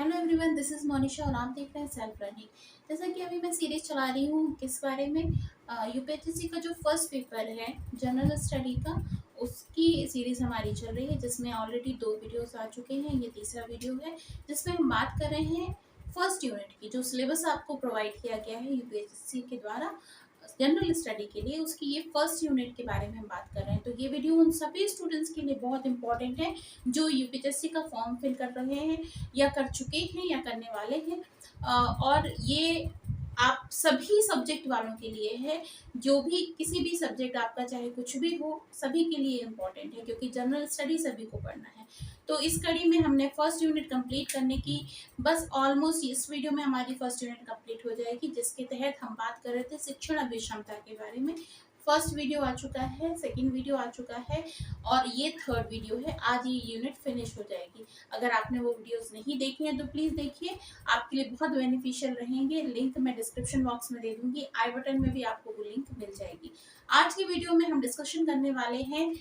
Hello everyone, this is Monisha और आप देख रहे हैं सेल्फ लर्निंग। जैसा कि अभी मैं सीरीज चला रही हूँ किस बारे में, यूपीएससी का जो फर्स्ट पेपर है जनरल स्टडी का, उसकी सीरीज़ हमारी चल रही है जिसमें ऑलरेडी 2 वीडियोस आ चुके हैं। ये तीसरा वीडियो है जिसमें हम बात कर रहे हैं फर्स्ट यूनिट की। जो सिलेबस आपको प्रोवाइड किया गया है यूपीएससी के द्वारा जनरल स्टडी के लिए, उसकी ये फर्स्ट यूनिट के बारे में हम बात कर रहे हैं। तो ये वीडियो उन सभी स्टूडेंट्स के लिए बहुत इंपॉर्टेंट है जो यूपीएससी का फॉर्म फिल कर रहे हैं या कर चुके हैं या करने वाले हैं। और ये आप सभी सब्जेक्ट वालों के लिए है, जो भी किसी भी सब्जेक्ट आपका चाहे कुछ भी हो, सभी के लिए इम्पोर्टेंट है क्योंकि जनरल स्टडी सभी को पढ़ना है। तो इस कड़ी में हमने फर्स्ट यूनिट कंप्लीट करने की, बस ऑलमोस्ट इस वीडियो में हमारी फर्स्ट यूनिट कंप्लीट हो जाएगी, जिसके तहत हम बात कर रहे थे शिक्षण अभिक्षमता के बारे में। फर्स्ट वीडियो आ चुका है, सेकंड वीडियो आ चुका है और ये थर्ड वीडियो है। आज ये यूनिट फिनिश हो जाएगी। अगर आपने वो वीडियोस नहीं देखी हैं तो प्लीज़ देखिए, आपके लिए बहुत बेनिफिशियल रहेंगे। लिंक मैं डिस्क्रिप्शन बॉक्स में दे दूंगी, आई बटन में भी आपको वो लिंक मिल जाएगी। आज की वीडियो में हम डिस्कशन करने वाले हैं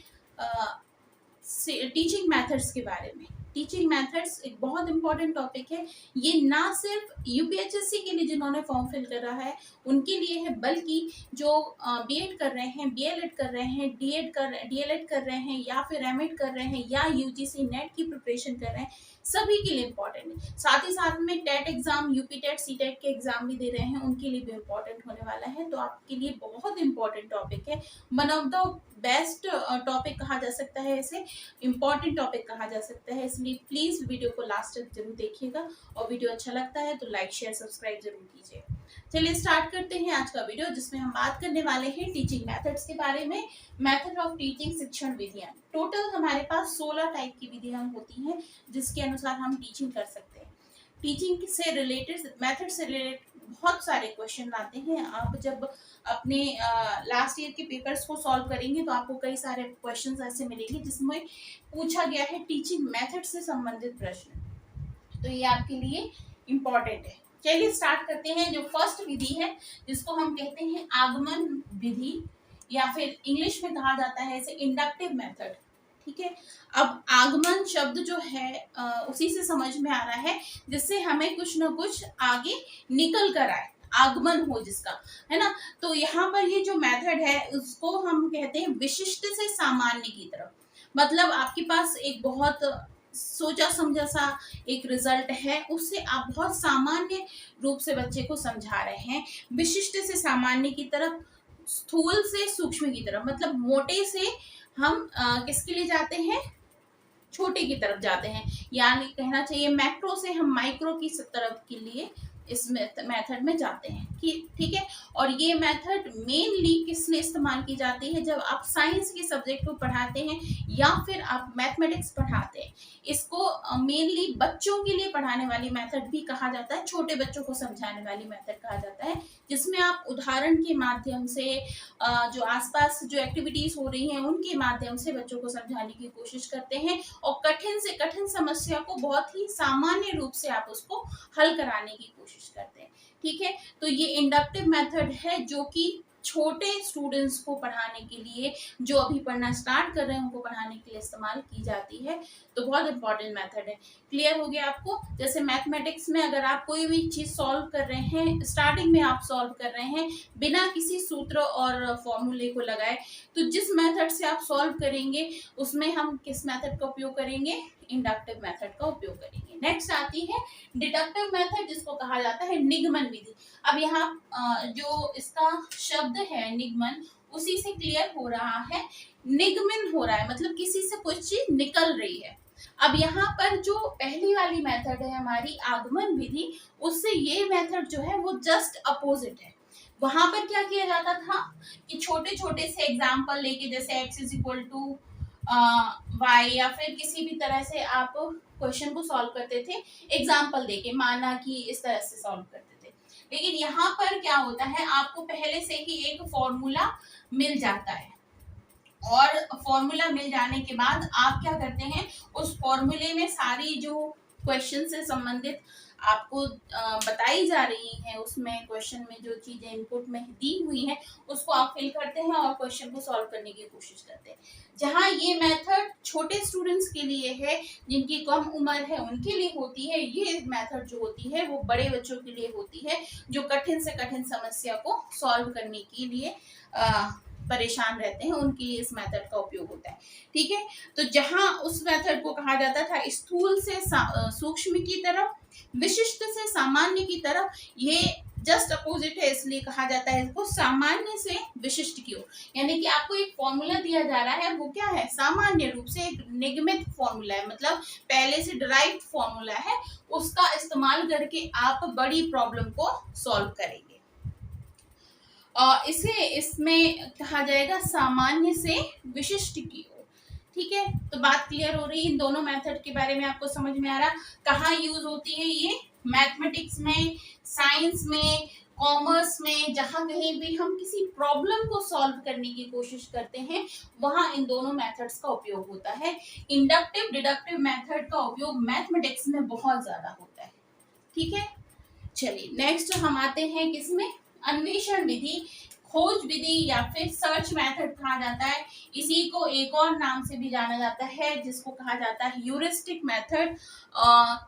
टीचिंग मेथड्स के बारे में। टीचिंग मेथड्स एक बहुत इंपॉर्टेंट टॉपिक है। ये ना सिर्फ यूपीएचएससी के लिए जिन्होंने फॉर्म फिल कर रहा है उनके लिए है, बल्कि जो बीएड कर रहे हैं, बीएलएड कर रहे हैं, डीएलएड कर रहे हैं या फिर एमएड कर रहे हैं या यूजीसी नेट की प्रिपरेशन कर रहे हैं, सभी के लिए इम्पोर्टेंट है। साथ ही साथ में TET exam, UP TET, C TET के एग्जाम भी दे रहे हैं, उनके लिए भी इम्पोर्टेंट होने वाला है। तो आपके लिए बहुत इंपॉर्टेंट टॉपिक है, one of the best topic कहा जा सकता है, इसे इम्पॉर्टेंट टॉपिक कहा जा सकता है। इसलिए प्लीज वीडियो को लास्ट तक जरूर देखिएगा और वीडियो अच्छा लगता है तो लाइक शेयर सब्सक्राइब जरूर कीजिए। चलिए स्टार्ट करते हैं आज का वीडियो, जिसमें हम बात करने वाले हैं टीचिंग मेथड्स के बारे में। मेथड ऑफ टीचिंग, शिक्षण विधियां। टोटल हमारे पास 16 टाइप की विधियां होती हैं जिसके अनुसार हम टीचिंग कर सकते हैं। टीचिंग से रिलेटेड, मेथड से रिलेटेड बहुत सारे क्वेश्चन आते हैं। आप जब अपने लास्ट ईयर के पेपर्स को सॉल्व करेंगे तो आपको कई सारे क्वेश्चंस ऐसे मिलेंगे जिसमें पूछा गया है टीचिंग मेथड से संबंधित प्रश्न। तो ये आपके लिए इम्पोर्टेंट है। चलिए स्टार्ट करते हैं। जो फर्स्ट विधि है जिसको हम कहते हैं आगमन विधि, या फिर इंग्लिश में कहा जाता है इसे इंडक्टिव मेथड। ठीक है, अब आगमन शब्द जो है उसी से समझ में आ रहा है जिससे हमें कुछ ना कुछ आगे निकल कर आए, आगमन हो जिसका, है ना। तो यहाँ पर ये जो मेथड है उसको हम कहते हैं विशिष्ट से सामान्य की तरफ। मतलब आपके पास एक बहुत सोचा समझा सा एक रिजल्ट है, उससे आप बहुत सामान्य रूप से बच्चे को समझा रहे हैं। विशिष्ट से सामान्य की तरफ, स्थूल से सूक्ष्म की तरफ, मतलब मोटे से हम किसके लिए जाते हैं, छोटे की तरफ जाते हैं, यानी कहना चाहिए मैक्रो से हम माइक्रो की तरफ के लिए इस मेथड में जाते हैं। ठीक है, और ये मेथड मेनली किसने इस्तेमाल की जाती है, जब आप साइंस के सब्जेक्ट को पढ़ाते हैं या फिर आप मैथमेटिक्स पढ़ाते हैं। इसको मेनली बच्चों के लिए पढ़ाने वाली मेथड भी कहा जाता है, छोटे बच्चों को समझाने वाली मेथड कहा जाता है, जिसमें आप उदाहरण के माध्यम से जो आसपास जो एक्टिविटीज हो रही हैं उनके माध्यम से बच्चों को समझाने की कोशिश करते हैं और कठिन से कठिन समस्या को बहुत ही सामान्य रूप से आप उसको हल कराने की कोशिश करते हैं। ठीक है, तो ये इंडक्टिव मेथड है जो कि छोटे स्टूडेंट्स को पढ़ाने के लिए, जो अभी पढ़ना स्टार्ट कर रहे हैं उनको पढ़ाने के लिए इस्तेमाल की जाती है। तो बहुत इंपॉर्टेंट मेथड है। क्लियर हो गया आपको। जैसे मैथमेटिक्स में अगर आप कोई भी चीज सॉल्व कर रहे हैं, स्टार्टिंग में आप सॉल्व कर रहे हैं बिना किसी सूत्र और फॉर्मूले को लगाए, तो जिस मेथड से आप सॉल्व करेंगे उसमें हम किस मेथड का उपयोग करेंगे, इंडक्टिव मेथड का उपयोग करेंगे। नेक्स्ट आती है डिडक्टिव मेथड, जिसको कहा जाता है निगमन विधि। अब यहाँ जो इसका शब्द है निगमन, उसी से क्लियर हो रहा है, निगमन हो रहा है मतलब किसी से कुछ चीज निकल रही है। अब यहाँ पर जो पहली वाली मेथड है हमारी आगमन विधि, उससे ये मेथड जो है वो जस्ट अपोजिट है। वहां पर क्या किया जाता था कि छोटे छोटे से एग्जाम्पल लेके, जैसे x is equal to y, या फिर किसी भी तरह से आप क्वेश्चन को सॉल्व करते थे एग्जाम्पल देके, माना कि इस तरह से सॉल्व करते थे। लेकिन यहाँ पर क्या होता है, आपको पहले से ही एक फॉर्मूला मिल जाता है और फॉर्मूला मिल जाने के बाद आप क्या करते हैं, उस फॉर्मूले में सारी जो क्वेश्चन से संबंधित आपको बताई जा रही हैं, उसमें क्वेश्चन में जो चीजें इनपुट में दी हुई हैं उसको आप फिल करते हैं और क्वेश्चन को सॉल्व करने की कोशिश करते हैं। जहां ये मेथड छोटे स्टूडेंट्स के लिए है, जिनकी कम उम्र है उनके लिए होती है, ये मेथड जो होती है वो बड़े बच्चों के लिए होती है जो कठिन से कठिन समस्या को सॉल्व करने के लिए परेशान रहते हैं, उनके लिए इस मेथड का उपयोग होता है। ठीक है, तो जहां उस मेथड को कहा जाता था स्थूल से सूक्ष्म की तरफ, विशिष्ट से सामान्य की तरफ, ये जस्ट अपोजिट है, इसलिए कहा जाता है इसको सामान्य से विशिष्ट की ओर। यानी कि आपको एक फॉर्मूला दिया जा रहा है, वो क्या है, सामान्य रूप से एक निगमित फॉर्मूला है, मतलब पहले से डिराइव्ड फॉर्मूला है, उसका इस्तेमाल करके आप बड़ी प्रॉब्लम को सॉल्व करेंगे। इसे इसमें कहा जाएगा सामान्य से विशिष्ट की ओर। ठीक है, तो बात क्लियर हो रही है इन दोनों मेथड के बारे में, आपको समझ में आ रहा कहाँ यूज होती है ये, मैथमेटिक्स में, साइंस में, कॉमर्स में, जहां कहीं भी हम किसी प्रॉब्लम को सॉल्व करने की कोशिश करते हैं वहां इन दोनों मेथड्स का उपयोग होता है। इंडक्टिव डिडक्टिव मेथड का उपयोग मैथमेटिक्स में बहुत ज्यादा होता है। ठीक है, चलिए नेक्स्ट हम आते हैं किसमें, अन्वेषण विधि, खोज विधि या फिर सर्च मेथड कहा जाता है। इसी को एक और नाम से भी जाना जाता है जिसको कहा जाता है ह्यूरिस्टिक मेथड,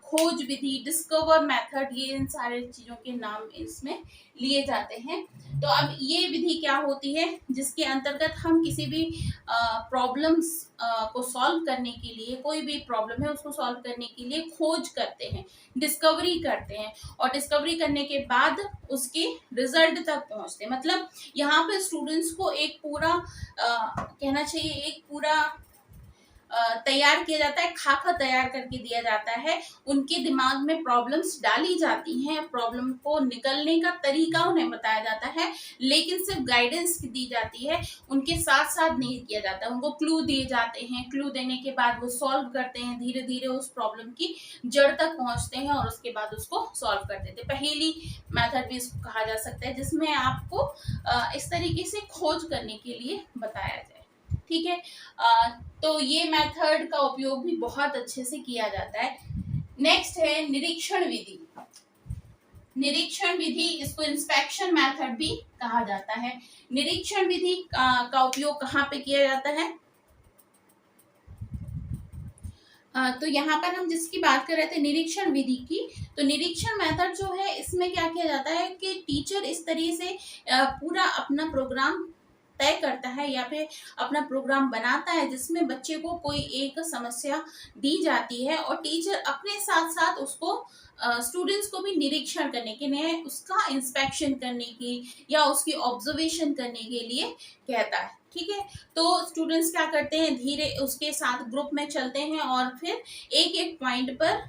खोज विधि, डिस्कवर मेथड, ये इन सारे चीजों के नाम इसमें लिए जाते हैं। तो अब ये विधि क्या होती है, जिसके अंतर्गत हम किसी भी प्रॉब्लम्स को सॉल्व करने के लिए, कोई भी प्रॉब्लम है उसको सॉल्व करने के लिए खोज करते हैं, डिस्कवरी करते हैं, और डिस्कवरी करने के बाद उसके रिजल्ट तक पहुंचते हैं। मतलब यहाँ पे स्टूडेंट्स को एक पूरा कहना चाहिए, एक पूरा तैयार किया जाता है, खाका तैयार करके दिया जाता है, उनके दिमाग में प्रॉब्लम्स डाली जाती हैं, प्रॉब्लम को निकलने का तरीका उन्हें बताया जाता है, लेकिन सिर्फ गाइडेंस दी जाती है, उनके साथ साथ नहीं किया जाता, उनको क्लू दिए जाते हैं, क्लू देने के बाद वो सॉल्व करते हैं, धीरे धीरे उस प्रॉब्लम की जड़ तक पहुंचते हैं और उसके बाद उसको सॉल्व कर देते हैं। पहेली मेथड भी इसको कहा जा सकता है, जिसमें आपको इस तरीके से खोज करने के लिए बताया जाए। ठीक है, तो ये मेथड का उपयोग भी बहुत अच्छे से किया जाता है। नेक्स्ट है निरीक्षण विधि। निरीक्षण विधि, इसको इंस्पेक्शन मेथड भी कहा जाता है। निरीक्षण विधि का उपयोग कहाँ पे किया जाता है, तो यहाँ पर हम जिसकी बात कर रहे थे निरीक्षण विधि की, तो निरीक्षण मेथड जो है इसमें क्या किया जाता है कि टीचर इस तरीके से पूरा अपना प्रोग्राम तय करता है या फिर अपना प्रोग्राम बनाता है जिसमें बच्चे को कोई एक समस्या दी जाती है और टीचर अपने साथ साथ उसको स्टूडेंट्स को भी निरीक्षण करने के लिए, उसका इंस्पेक्शन करने की या उसकी ऑब्जर्वेशन करने के लिए कहता है। ठीक है, तो स्टूडेंट्स क्या करते हैं, धीरे उसके साथ ग्रुप में चलते हैं और फिर एक एक पॉइंट पर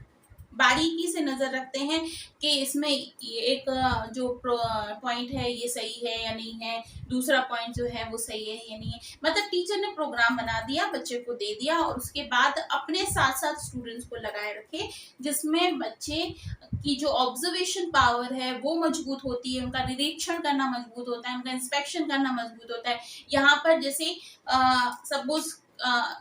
बारीकी से नजर रखते हैं कि इसमें एक जो पॉइंट है ये सही है या नहीं है, दूसरा पॉइंट जो है वो सही है या नहीं है। मतलब टीचर ने प्रोग्राम बना दिया, बच्चे को दे दिया और उसके बाद अपने साथ साथ स्टूडेंट्स को लगाए रखे, जिसमें बच्चे की जो ऑब्जर्वेशन पावर है वो मजबूत होती है, उनका निरीक्षण करना मजबूत होता है, उनका इंस्पेक्शन करना मजबूत होता है। यहाँ पर जैसे सपोज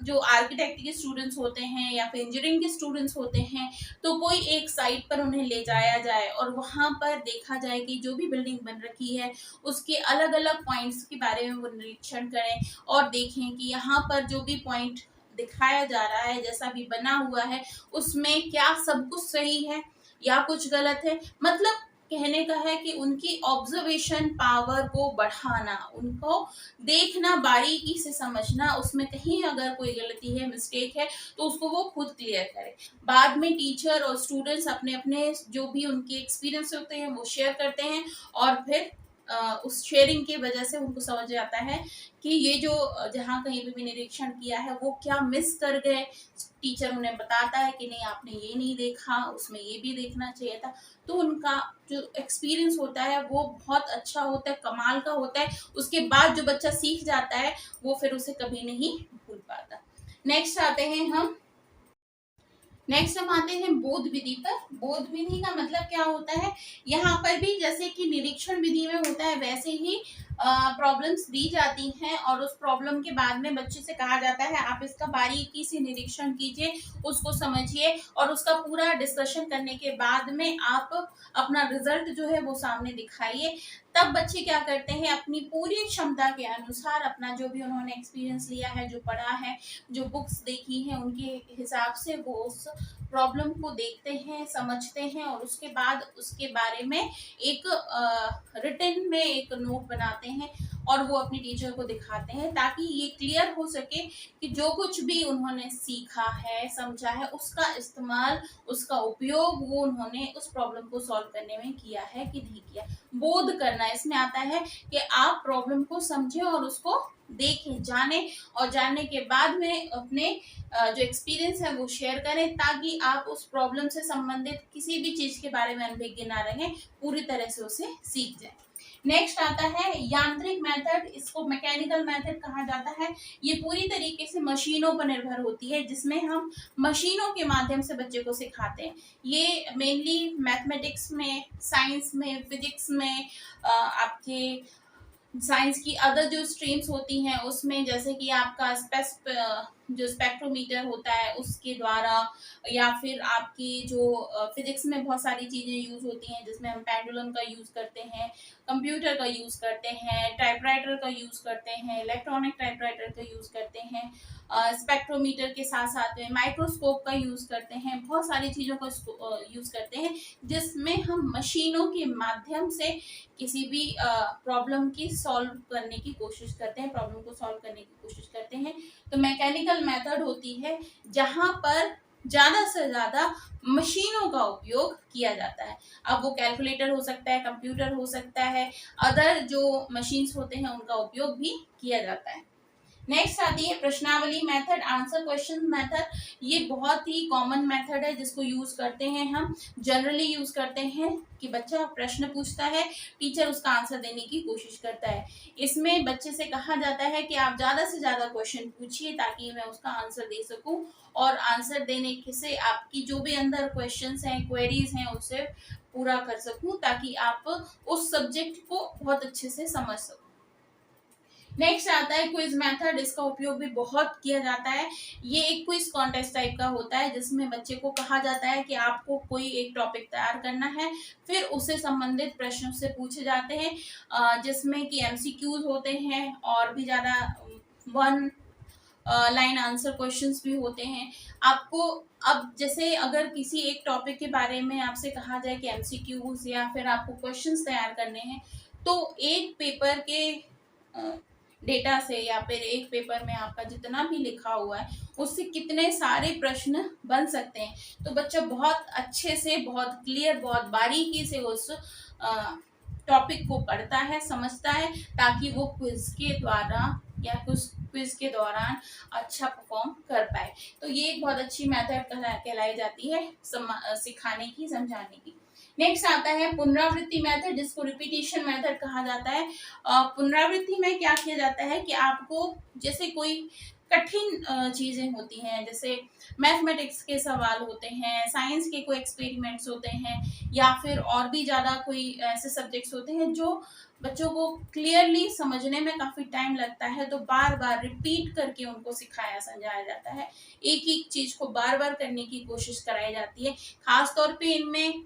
जो आर्किटेक्ट के स्टूडेंट्स होते हैं या फिर इंजीनियरिंग के स्टूडेंट्स होते हैं, तो कोई एक साइट पर उन्हें ले जाया जाए और वहां पर देखा जाए कि जो भी बिल्डिंग बन रखी है उसके अलग अलग पॉइंट्स के बारे में वो निरीक्षण करें और देखें कि यहाँ पर जो भी पॉइंट दिखाया जा रहा है, जैसा भी बना हुआ है, उसमें क्या सब कुछ सही है या कुछ गलत है। मतलब कहने का है कि उनकी ऑब्जर्वेशन पावर को बढ़ाना, उनको देखना, बारीकी से समझना, उसमें कहीं अगर कोई गलती है, मिस्टेक है, तो उसको वो खुद क्लियर करे। बाद में टीचर और स्टूडेंट्स अपने अपने जो भी उनके एक्सपीरियंस होते हैं वो शेयर करते हैं और फिर उस शेयरिंग की वजह से उनको समझ आता है कि ये जो जहाँ कहीं भी निरीक्षण किया है वो क्या मिस कर गए। टीचर उन्हें बताता है कि नहीं आपने ये नहीं देखा, उसमें ये भी देखना चाहिए था। तो उनका जो एक्सपीरियंस होता है वो बहुत अच्छा होता है, कमाल का होता है। उसके बाद जो बच्चा सीख जाता है वो फिर उसे कभी नहीं भूल पाता। नेक्स्ट हम आते हैं बोध विधि पर। बोध विधि का मतलब क्या होता है, यहाँ पर भी जैसे कि निरीक्षण विधि में होता है वैसे ही प्रॉब्लम्स दी जाती हैं और उस प्रॉब्लम के बाद में बच्चे से कहा जाता है आप इसका बारीकी से निरीक्षण कीजिए, उसको समझिए और उसका पूरा डिस्कशन करने के बाद में आप अपना रिजल्ट जो है वो सामने दिखाइए। तब बच्चे क्या करते हैं, अपनी पूरी क्षमता के अनुसार अपना जो भी उन्होंने एक्सपीरियंस लिया है, जो पढ़ा है, जो बुक्स देखी हैं, उनके हिसाब से वो उस प्रॉब्लम को देखते हैं, समझते हैं और उसके बाद उसके बारे में एक रिटन में एक नोट बनाते हैं और वो अपनी टीचर को दिखाते हैं, ताकि ये क्लियर हो सके कि जो कुछ भी उन्होंने सीखा है, समझा है, उसका इस्तेमाल, उसका उपयोग वो उन्होंने उस प्रॉब्लम को सॉल्व करने में किया है कि नहीं किया। बोध करना इसमें आता है कि आप प्रॉब्लम को समझें और उसको देखें, जाने और जानने के बाद में अपने जो एक्सपीरियंस है वो शेयर करें, ताकि आप उस प्रॉब्लम से संबंधित किसी भी चीज के बारे में अनभिज्ञ ना रहें, पूरी तरह से उसे सीख जाए। नेक्स्ट आता है यांत्रिक मेथड, इसको मैकेनिकल मेथड कहा जाता है। ये पूरी तरीके से मशीनों पर निर्भर होती है, जिसमें हम मशीनों के माध्यम से बच्चे को सिखाते हैं। ये मेनली मैथमेटिक्स में, साइंस में, फिजिक्स में, आपके साइंस की अदर जो स्ट्रीम्स होती हैं उसमें, जैसे कि आपका जो स्पेक्ट्रोमीटर होता है उसके द्वारा, या फिर आपकी जो फिजिक्स में बहुत सारी चीज़ें यूज होती हैं जिसमें हम पेंडुलम का यूज करते हैं, कंप्यूटर का यूज करते हैं, टाइपराइटर का यूज करते हैं, इलेक्ट्रॉनिक टाइपराइटर का यूज करते हैं, स्पेक्ट्रोमीटर के साथ साथ में माइक्रोस्कोप का यूज करते हैं, बहुत सारी चीज़ों का यूज करते हैं, जिसमें हम मशीनों के माध्यम से किसी भी प्रॉब्लम की सॉल्व करने की कोशिश करते हैं, प्रॉब्लम को सॉल्व करने की कोशिश करते हैं। तो मैकेनिकल मेथड होती है जहां पर ज्यादा से ज्यादा मशीनों का उपयोग किया जाता है। अब वो कैलकुलेटर हो सकता है, कंप्यूटर हो सकता है, अदर जो मशीन्स होते हैं उनका उपयोग भी किया जाता है। नेक्स्ट आती है प्रश्नावली मेथड, आंसर क्वेश्चन मेथड। ये बहुत ही कॉमन मेथड है जिसको यूज करते हैं हम, जनरली यूज करते हैं कि बच्चा प्रश्न पूछता है, टीचर उसका आंसर देने की कोशिश करता है। इसमें बच्चे से कहा जाता है कि आप ज्यादा से ज्यादा क्वेश्चन पूछिए ताकि मैं उसका आंसर दे सकूं, और आंसर देने से आपकी जो भी अंदर क्वेश्चंस हैं, क्वेरीज हैं, उसे पूरा कर सकूं, ताकि आप उस सब्जेक्ट को बहुत अच्छे से समझ सको। नेक्स्ट आता है क्विज मेथड, इसका उपयोग भी बहुत किया जाता है। ये एक क्विज कॉन्टेस्ट टाइप का होता है जिसमें बच्चे को कहा जाता है कि आपको कोई एक टॉपिक तैयार करना है, फिर उससे संबंधित प्रश्न से पूछे जाते हैं, जिसमें कि एमसीक्यूज होते हैं और भी ज़्यादा वन लाइन आंसर क्वेश्चंस भी होते हैं। आपको अब जैसे अगर किसी एक टॉपिक के बारे में आपसे कहा जाए कि एमसीक्यूज या फिर आपको क्वेश्चंस तैयार करने हैं, तो एक पेपर के डेटा से या फिर एक पेपर में आपका जितना भी लिखा हुआ है उससे कितने सारे प्रश्न बन सकते हैं। तो बच्चा बहुत अच्छे से, बहुत क्लियर, बहुत बारीकी से उस टॉपिक को पढ़ता है, समझता है, ताकि वो क्विज के द्वारा या कुछ क्विज के दौरान अच्छा परफॉर्म कर पाए। तो ये एक बहुत अच्छी मेथड कहलाई जाती है सिखाने की, समझाने की। नेक्स्ट आता है पुनरावृत्ति मेथड, जिसको रिपीटिशन मेथड कहा जाता है। पुनरावृत्ति में क्या किया जाता है कि आपको जैसे कोई कठिन चीजें होती हैं, जैसे मैथमेटिक्स के सवाल होते हैं, साइंस के कोई एक्सपेरिमेंट्स होते हैं, या फिर और भी ज़्यादा कोई ऐसे सब्जेक्ट्स होते हैं जो बच्चों को क्लियरली समझने में काफ़ी टाइम लगता है, तो बार बार रिपीट करके उनको सिखाया समझाया जाता है, एक एक चीज़ को बार बार करने की कोशिश कराई जाती है। खास तौर पे इनमें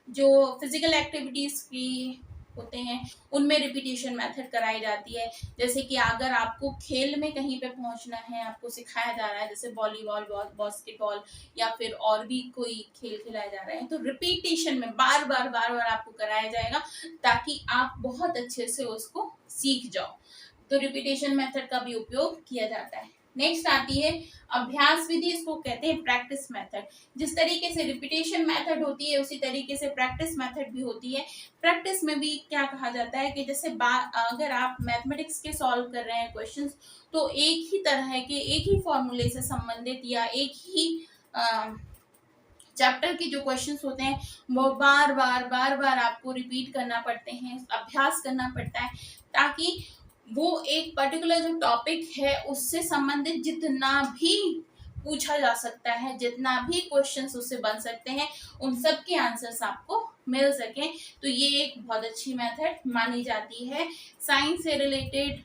जो फिजिकल एक्टिविटीज की होते हैं उनमें रिपीटिशन मेथड कराई जाती है। जैसे कि अगर आपको खेल में कहीं पे पहुंचना है, आपको सिखाया जा रहा है, जैसे वॉलीबॉल, बास्केटबॉल या फिर और भी कोई खेल खिलाए जा रहे हैं, तो रिपीटिशन में बार बार आपको कराया जाएगा ताकि आप बहुत अच्छे से उसको सीख जाओ। तो रिपीटिशन मेथड का भी उपयोग किया जाता है। नेक्स्ट आती है अभ्यास विधि, इसको कहते हैं प्रैक्टिस मेथड। जिस तरीके से रिपीटेशन मेथड होती है उसी तरीके से प्रैक्टिस मेथड भी होती है। प्रैक्टिस में भी क्या कहा जाता है कि जैसे अगर आप मैथमेटिक्स के सॉल्व कर रहे हैं क्वेश्चंस, तो एक ही तरह के, एक ही फॉर्मूले से संबंधित या एक ही चैप्टर के जो क्वेश्चंस होते हैं वो बार बार आपको रिपीट करना पड़ते हैं, अभ्यास करना पड़ता है, ताकि वो एक पर्टिकुलर जो टॉपिक है उससे संबंधित जितना भी पूछा जा सकता है, जितना भी क्वेश्चंस उससे बन सकते हैं उन सब के आंसर्स आपको मिल सके। तो ये एक बहुत अच्छी मेथड मानी जाती है। साइंस से रिलेटेड,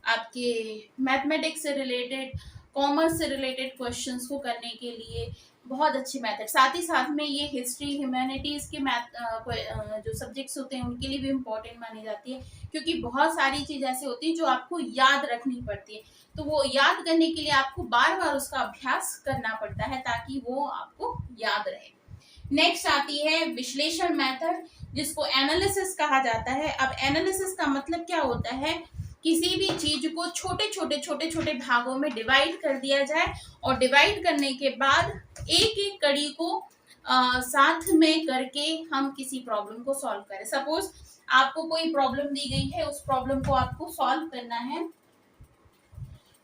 आपके मैथमेटिक्स से रिलेटेड, कॉमर्स से रिलेटेड क्वेश्चंस को करने के लिए बहुत अच्छी मेथड। साथ ही साथ में ये हिस्ट्री, ह्यूमैनिटीज के मैथ जो सब्जेक्ट्स होते हैं उनके लिए भी इम्पोर्टेंट मानी जाती है, क्योंकि बहुत सारी चीज़ ऐसी होती है जो आपको याद रखनी पड़ती है। तो वो याद करने के लिए आपको बार बार उसका अभ्यास करना पड़ता है ताकि वो आपको याद रहे। नेक्स्ट आती है विश्लेषण मेथड, जिसको एनालिसिस कहा जाता है। अब एनालिसिस का मतलब क्या होता है, किसी भी चीज को छोटे छोटे भागों में डिवाइड कर दिया जाए और डिवाइड करने के बाद एक एक कड़ी को साथ में करके हम किसी प्रॉब्लम को सॉल्व करें। सपोज आपको कोई प्रॉब्लम दी गई है, उस प्रॉब्लम को आपको सॉल्व करना है,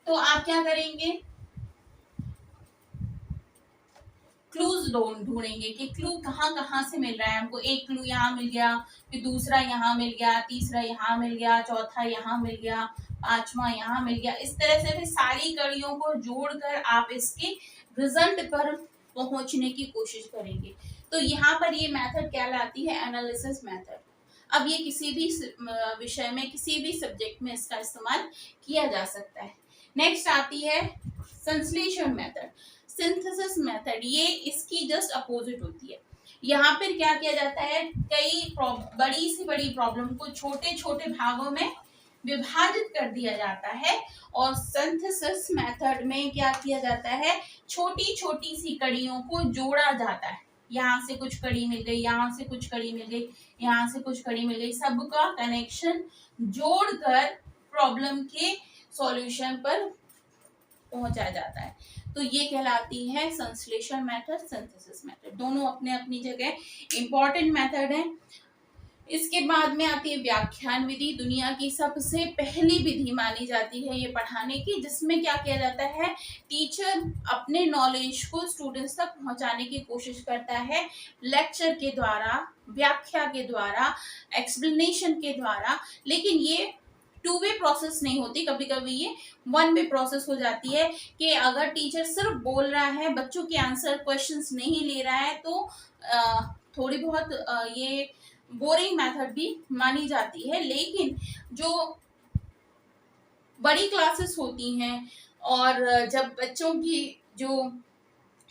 तो आप क्या करेंगे, क्लूज ढूंढेंगे कि क्लू कहाँ से मिल रहा है हमको। एक क्लू यहाँ मिल गया, फिर दूसरा यहाँ मिल गया, तीसरा यहाँ मिल गया, चौथा यहाँ मिल गया, पांचवा यहाँ मिल गया। इस तरह से फिर सारी कड़ियों को जोड़कर आप इसके रिजल्ट पर पहुंचने की कोशिश करेंगे। तो यहाँ पर ये मेथड कहलाती है एनालिसिस मेथड। अब ये किसी भी विषय में, किसी भी सब्जेक्ट में इसका इस्तेमाल किया जा सकता है। नेक्स्ट आती है संश्लेषण मेथड, सिंथेसिस मेथड। ये इसकी जस्ट अपोजिट होती है। यहाँ पर क्या किया जाता है, कई बड़ी से बड़ी प्रॉब्लम को छोटे छोटे भागों में विभाजित कर दिया जाता है, और सिंथेसिस मेथड में क्या किया जाता है, छोटी छोटी सी कड़ियों को जोड़ा जाता है। यहाँ से कुछ कड़ी मिल गई, यहाँ से कुछ कड़ी मिल गई, यहाँ से कुछ कड़ी मिल गई, सबका कनेक्शन जोड़कर प्रॉब्लम के सॉल्यूशन पर पहुंचा जाता है। तो ये कहलाती है संश्लेषण मेथड, सिंथेसिस मेथड। दोनों अपने अपनी जगह इंपॉर्टेंट मेथड है। इसके बाद में आती है व्याख्यान विधि। दुनिया की सबसे पहली विधि मानी जाती है ये पढ़ाने की, जिसमें क्या किया जाता है, टीचर अपने नॉलेज को स्टूडेंट्स तक पहुंचाने की कोशिश करता है, लेक्चर के द्वारा, व्याख्या के द्वारा, एक्सप्लेनेशन के द्वारा। लेकिन ये टू वे प्रोसेस नहीं होती, कभी कभी ये वन वे प्रोसेस हो जाती है कि अगर टीचर सिर्फ बोल रहा है, बच्चों के आंसर क्वेश्चंस नहीं ले रहा है, तो थोड़ी बहुत ये बोरिंग मेथड भी मानी जाती है। लेकिन जो बड़ी क्लासेस होती हैं और जब बच्चों की जो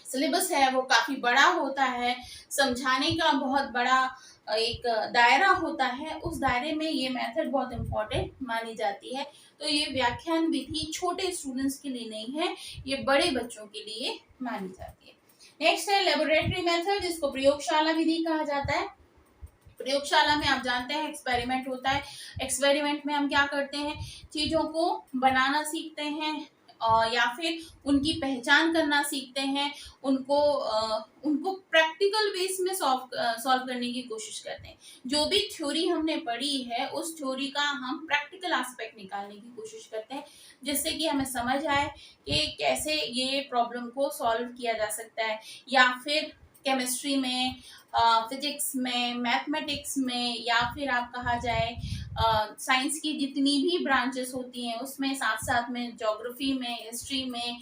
सिलेबस है वो काफी बड़ा होता है, समझाने का बहुत बड़ा एक दायरा होता है, उस दायरे में ये मेथड बहुत इम्पोर्टेंट मानी जाती है। तो ये व्याख्यान विधि छोटे स्टूडेंट्स के लिए नहीं है, ये बड़े बच्चों के लिए मानी जाती है। नेक्स्ट है लेबोरेटरी मेथड, जिसको प्रयोगशाला विधि कहा जाता है। प्रयोगशाला में आप जानते हैं एक्सपेरिमेंट होता है। एक्सपेरिमेंट में हम क्या करते हैं, चीजों को बनाना सीखते हैं या फिर उनकी पहचान करना सीखते हैं, उनको प्रैक्टिकल बेस में सॉल्व करने की कोशिश करते हैं। जो भी थ्योरी हमने पढ़ी है उस थ्योरी का हम प्रैक्टिकल एस्पेक्ट निकालने की कोशिश करते हैं, जिससे कि हमें समझ आए कि कैसे ये प्रॉब्लम को सॉल्व किया जा सकता है। या फिर केमिस्ट्री में, फिजिक्स में, मैथमेटिक्स में, या फिर आप कहा जाए साइंस की जितनी भी ब्रांचेस होती हैं उसमें, साथ साथ में ज्योग्राफी में, हिस्ट्री में,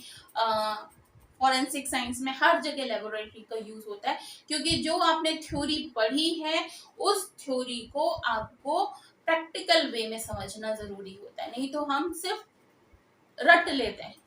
फॉरेंसिक साइंस में, हर जगह लेबोरेटरी का यूज होता है। क्योंकि जो आपने थ्योरी पढ़ी है उस थ्योरी को आपको प्रैक्टिकल वे में समझना जरूरी होता है, नहीं तो हम सिर्फ रट लेते हैं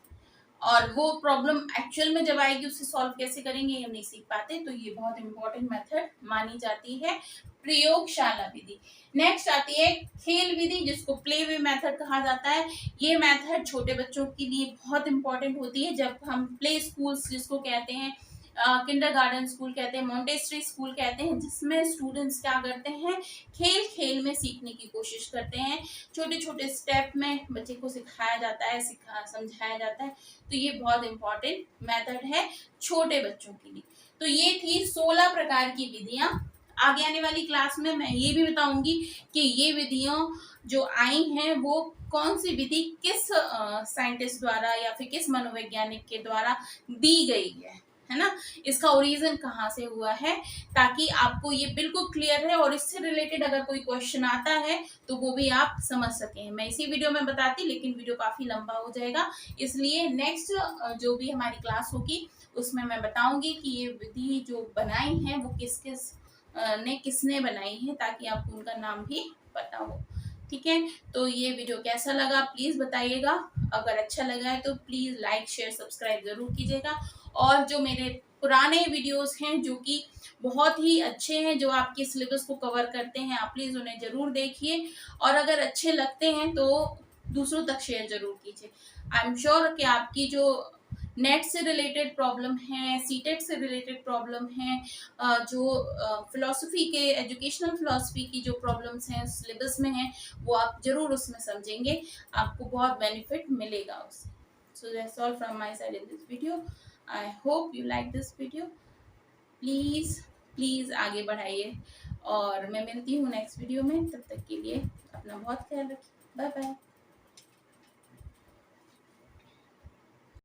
और वो प्रॉब्लम एक्चुअल में जब आएगी उससे सॉल्व कैसे करेंगे हम नहीं सीख पाते। तो ये बहुत इंपॉर्टेंट मेथड मानी जाती है प्रयोगशाला विधि। नेक्स्ट आती है खेल विधि, जिसको प्ले वे मेथड कहा जाता है। ये मेथड छोटे बच्चों के लिए बहुत इंपॉर्टेंट होती है। जब हम प्ले स्कूल्स जिसको कहते हैं, किंडरगार्टन स्कूल कहते हैं, मोंटेसरी स्कूल कहते हैं, जिसमें स्टूडेंट्स क्या करते हैं, खेल खेल में सीखने की कोशिश करते हैं। छोटे छोटे स्टेप में बच्चे को सिखाया जाता है, समझाया जाता है। तो ये बहुत इंपॉर्टेंट मेथड है छोटे बच्चों के लिए। तो ये थी 16 प्रकार की विधियां। आगे आने वाली क्लास में मैं ये भी बताऊंगी कि ये विधियां जो आई हैं वो कौन सी विधि किस साइंटिस्ट द्वारा या फिर किस मनोवैज्ञानिक के द्वारा दी गई है है ना, इसका ओरिजिन कहाँ से हुआ है, ताकि आपको ये बिल्कुल क्लियर है और इससे रिलेटेड अगर कोई क्वेश्चन आता है तो वो भी आप समझ सकें। मैं इसी वीडियो में बताती, लेकिन वीडियो काफ़ी लंबा हो जाएगा, इसलिए नेक्स्ट जो भी हमारी क्लास होगी उसमें मैं बताऊंगी कि ये विधि जो बनाई है वो किसने बनाई है, ताकि आपको उनका नाम भी पता हो। ठीक है, तो ये वीडियो कैसा लगा प्लीज़ बताइएगा। अगर अच्छा लगा है तो प्लीज़ लाइक शेयर सब्सक्राइब ज़रूर कीजिएगा। और जो मेरे पुराने वीडियोस हैं जो कि बहुत ही अच्छे हैं, जो आपके सिलेबस को कवर करते हैं, आप प्लीज़ उन्हें ज़रूर देखिए, और अगर अच्छे लगते हैं तो दूसरों तक शेयर ज़रूर कीजिए। आई एम श्योर कि आपकी जो नेट से रिलेटेड प्रॉब्लम है, सीटेट से रिलेटेड प्रॉब्लम है, जो फिलॉसफी के एजुकेशनल फिलॉसफी की जो प्रॉब्लम्स हैं सिलेबस में हैं, वो आप ज़रूर उसमें समझेंगे, आपको बहुत बेनिफिट मिलेगा उससे। So that's all from my side in this video. I hope you like this video. Please please आगे बढ़ाइए, और मैं मिलती हूँ नेक्स्ट वीडियो में। तब तक के लिए अपना बहुत ख्याल रखिए। Bye bye.